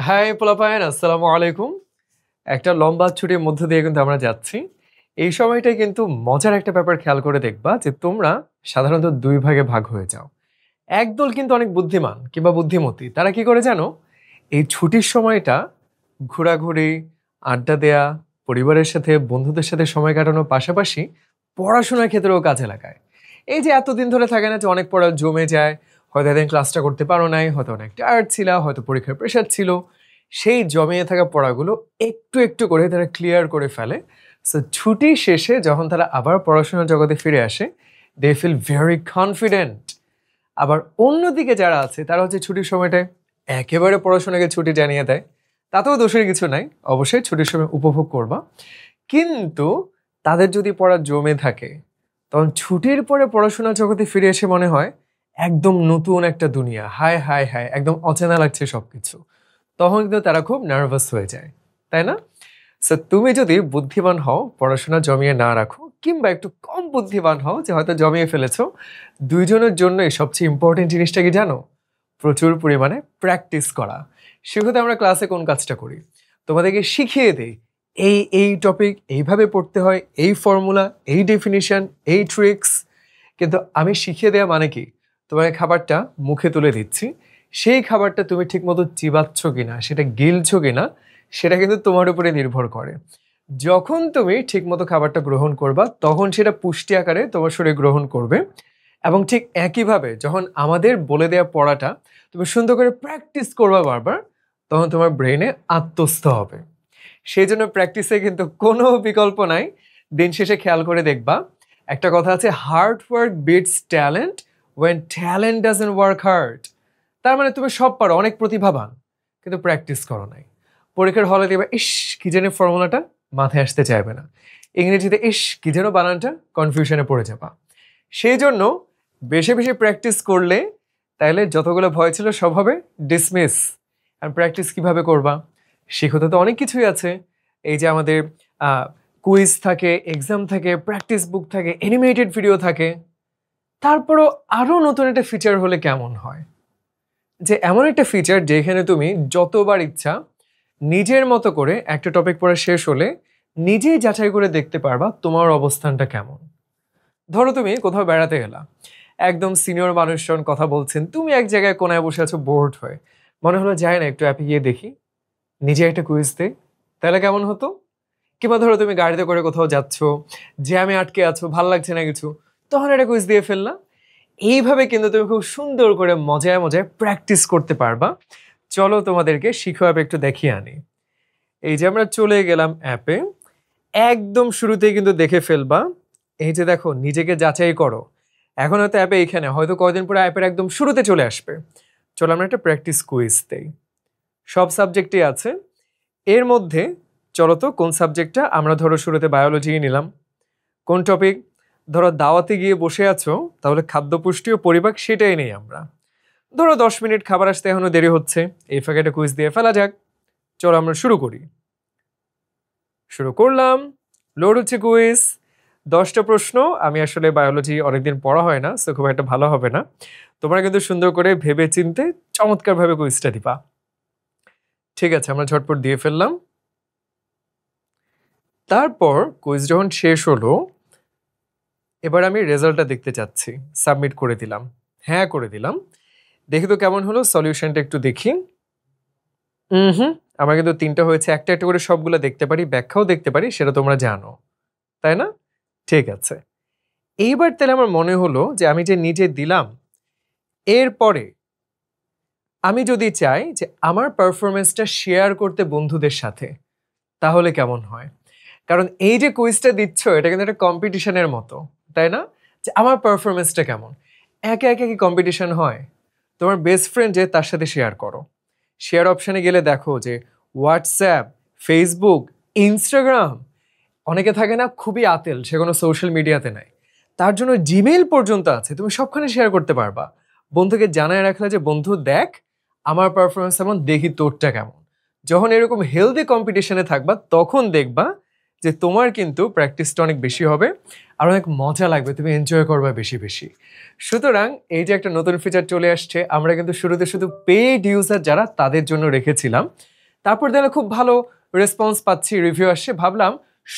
High পোলাপায়েন, আসসালামু আলাইকুম। একটা লম্বা ছুটির মধ্য দিয়ে কিন্তু আমরা যাচ্ছি। এই সময়টায় কিন্তু মজার একটা ব্যাপার খেয়াল করে দেখবা যে তোমরা সাধারণত ২ ভাগে ভাগ হয়ে যাও। একদল কিন্তু অনেক বুদ্ধিমান কিংবা বুদ্ধিমতী। তারা কি করে জানো? এই ছুটির সময়টা ঘোরাঘুরি, আড্ডা দেয়া, পরিবারের সাথে, বন্ধুদের সাথে সময় কাটানোর পাশাপাশি পড়াশোনার ক্ষেত্রেও কাজে লাগায়। এই যে এতদিন ধরে থাকে না যে অনেক পড়া জমে যায়, হয়তো এদিন ক্লাসটা করতে পারো নাই, হয়তো অনেক টায়ার্ড ছিলা, হয়তো পরীক্ষার প্রেশার ছিল। সেই জমিয়ে থাকা পড়াগুলো একটু, একটু করে তারা ক্লিয়ার করে ফেলে। সো ছুটি শেষে যখন তারা আবার পড়াশোনার জগতে ফিরে আসে, দে ফিল ভেরি কনফিডেন্ট। আবার অন্যদিকে যারা আছে তারা হচ্ছে ছুটির সময়টায় একেবারে পড়াশোনাকে ছুটি জানিয়ে দেয়। তাতেও দোষের কিছু নাই, অবশ্যই ছুটির সময় উপভোগ করবা। কিন্তু তাদের যদি পড়া জমে থাকে, তখন ছুটির পরে পড়াশোনার জগতে ফিরে এসে মনে হয় একদম নতুন একটা দুনিয়া, হায় হায় হায়, একদম অচেনা লাগছে সবকিছু। তখন কিন্তু তারা খুব নার্ভাস হয়ে যায়, তাই না? সো তুমি যদি বুদ্ধিমান হও, পড়াশোনা জমিয়ে না রাখো, কিংবা একটু কম বুদ্ধিমান হও যে হয়তো জমিয়ে ফেলেছো, দুইজনের জন্যই সবচেয়ে ইম্পর্টেন্ট জিনিসটা কি জানো? প্রচুর পরিমাণে প্র্যাকটিস করা। সেক্ষেত্রে আমরা ক্লাসে কোন কাজটা করি? তোমাদেরকে শিখিয়ে দেই এই টপিক এইভাবে পড়তে হয়, এই ফর্মুলা, এই ডেফিনিশন, এই ট্রিক্স। কিন্তু আমি শিখিয়ে দেওয়া মানে কি? তোমাকে খাবারটা মুখে তুলে দিচ্ছি, সেই খাবারটা তুমি ঠিকমতো চিবাচ্ছ কিনা, সেটা গিলছো কিনা, সেটা কিন্তু তোমার উপরে নির্ভর করে। যখন তুমি ঠিকমতো খাবারটা গ্রহণ করবা, তখন সেটা পুষ্টি আকারে তোমার শরীর গ্রহণ করবে। এবং ঠিক একইভাবে যখন আমাদের বলে দেওয়া পড়াটা তুমি সুন্দর করে প্র্যাকটিস করবা বারবার, তখন তোমার ব্রেনে আত্মস্থ হবে। সেই জন্য প্র্যাকটিসে কিন্তু কোনো বিকল্প নাই। দিন শেষে খেয়াল করে দেখবা, একটা কথা আছে, hard work beats talent when talent doesn't work hard. তার মানে তুমি সব পারো, অনেক প্রতিভাবান, কিন্তু প্র্যাকটিস করো নাই। পরীক্ষার হলে দেখবা, ইস কি যেন ফর্মুলাটা মাথায় আসতে চাইবে না। ইংরেজিতে ইস কি যেন বানানটা, কনফিউশনে পড়ে যাবা। সেই জন্য বেশি বেশি প্র্যাকটিস করলে তাইলে যতগুলো ভয় ছিল সব হবে ডিসমিস। আর প্র্যাকটিস কিভাবে করবা? শিখতে তো অনেক কিছুই আছে। এই যে আমাদের কুইজ থাকে, এক্সাম থাকে, প্র্যাকটিস বুক থাকে, অ্যানিমেটেড ভিডিও থাকে। তারপরও আরও নতুন একটা ফিচার হলে কেমন হয়? যে এমন একটা ফিচার যেখানে তুমি যতবার ইচ্ছা নিজের মতো করে একটা টপিক পড়া শেষ হলে নিজেই যাচাই করে দেখতে পারবা তোমার অবস্থানটা কেমন। ধরো তুমি কোথাও বেড়াতে গেলা, একদম সিনিয়র মানুষজন কথা বলছেন, তুমি এক জায়গায় কোনায় বসে আছো বোর্ড হয়ে, মনে হলো যায় না একটু অ্যাপে গিয়ে দেখি, নিজে একটা কুইজ দেই, তাহলে কেমন হতো? কিংবা ধরো তুমি গাড়িতে করে কোথাও যাচ্ছ, জ্যামে আটকে আছো, ভাল লাগছে না কিছু, তখন একটা কুইজ দিয়ে ফেললা। এইভাবে কিন্তু তুমি খুব সুন্দর করে মজায় মজায় প্র্যাকটিস করতে পারবা। চলো তোমাদেরকে শিখো অ্যাপে একটু দেখিয়ে আনি। এই যে আমরা চলে গেলাম অ্যাপে, একদম শুরুতেই কিন্তু দেখে ফেলবা, এই যে দেখো নিজেকে যাচাই করো। এখন হয়তো অ্যাপে এখানে, হয়তো কয়দিন পরে অ্যাপের একদম শুরুতে চলে আসবে। চলো আমরা একটা প্র্যাকটিস কুইজ দেই। সব সাবজেক্টই আছে এর মধ্যে। চলো তো কোন সাবজেক্টটা, আমরা ধরো শুরুতে বায়োলজি নিলাম। কোন টপিক? ধরো দাওয়াতে গিয়ে বসে আছো, তাহলে খাদ্য পুষ্টি ও পরিপাক সেটাই নেই আমরা। ধরো 10 মিনিট, খাবার আসতে এখনো দেরি হচ্ছে, এই ফাঁকে একটা কুইজ দিয়ে ফেলা যাক। চলো আমরা শুরু করি। শুরু করলাম, লোড হচ্ছে কুইজ। 10টা প্রশ্ন। আমি আসলে বায়োলজি অনেকদিন পড়া হয় না, সো খুব একটা ভালো হবে না। তোমরা কিন্তু সুন্দর করে ভেবে চিনতে চমৎকারভাবে কুইজটা দিবা। ঠিক আছে, আমরা ঝটপট দিয়ে ফেললাম। তারপর কুইজ যখন শেষ হলো, এবার আমি রেজাল্টটা দেখতে চাচ্ছি। সাবমিট করে দিলাম, হ্যাঁ করে দিলাম। দেখি তো কেমন হলো, সলিউশনটা একটু দেখি। হুম, আমার কিন্তু 3টা হয়েছে। একটা একটা করে সবগুলো দেখতে পারি, ব্যাখ্যাও দেখতে পারি, সেটা তোমরা জানো, তাই না? ঠিক আছে। এইবার তাহলে আমার মনে হলো যে আমি যে নিজে দিলাম, এরপরে আমি যদি চাই যে আমার পারফরমেন্সটা শেয়ার করতে বন্ধুদের সাথে, তাহলে কেমন হয়? কারণ এই যে কুইজটা দিচ্ছ, এটা কিন্তু একটা কম্পিটিশনের মতো, তাই না? যে আমার পারফরমেন্সটা কেমন। একে একে কি কম্পিটিশন হয়? তোমার বেস্ট ফ্রেন্ড যে, তার সাথে শেয়ার করো। শেয়ার অপশানে গেলে দেখো যে হোয়াটসঅ্যাপ, ফেসবুক, ইনস্টাগ্রাম, অনেকে থাকে না খুবই আতেল, সে কোনো সোশ্যাল মিডিয়াতে নাই, তার জন্য জিমেইল পর্যন্ত আছে, তুমি সবখানে শেয়ার করতে পারবা। বন্ধুকে জানায় রাখলে যে বন্ধু দেখ আমার পারফরমেন্স এমন, দেখি তোরটা কেমন। যখন এরকম হেলদি কম্পিটিশনে থাকবা, তখন দেখবা যে তোমার কিন্তু প্র্যাকটিসটা অনেক বেশি হবে আর অনেক মজা লাগবে, তুমি এনজয় করবে বেশি বেশি। সুতরাং এই যে একটা নতুন ফিচার চলে আসছে, আমরা কিন্তু শুরুতে শুধু পেইড ইউজার যারা তাদের জন্য রেখেছিলাম, তারপর দেখলে খুব ভালো রেসপন্স পাচ্ছি, রিভিউ আসছে, ভাবলাম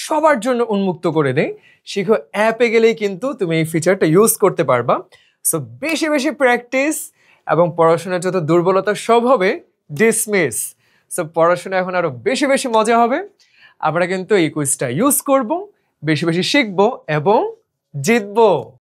সবার জন্য উন্মুক্ত করে দেই। শিখো অ্যাপে গেলেই কিন্তু তুমি এই ফিচারটা ইউজ করতে পারবা। সো বেশি বেশি প্র্যাকটিস এবং পড়াশোনার যত দুর্বলতা সব হবে ডিসমিস। সো পড়াশোনা এখন আরো বেশি বেশি মজা হবে। আমরা কিন্তু এই কুইজটা ইউজ করব, বেশি বেশি শিখবো এবং জিতবো।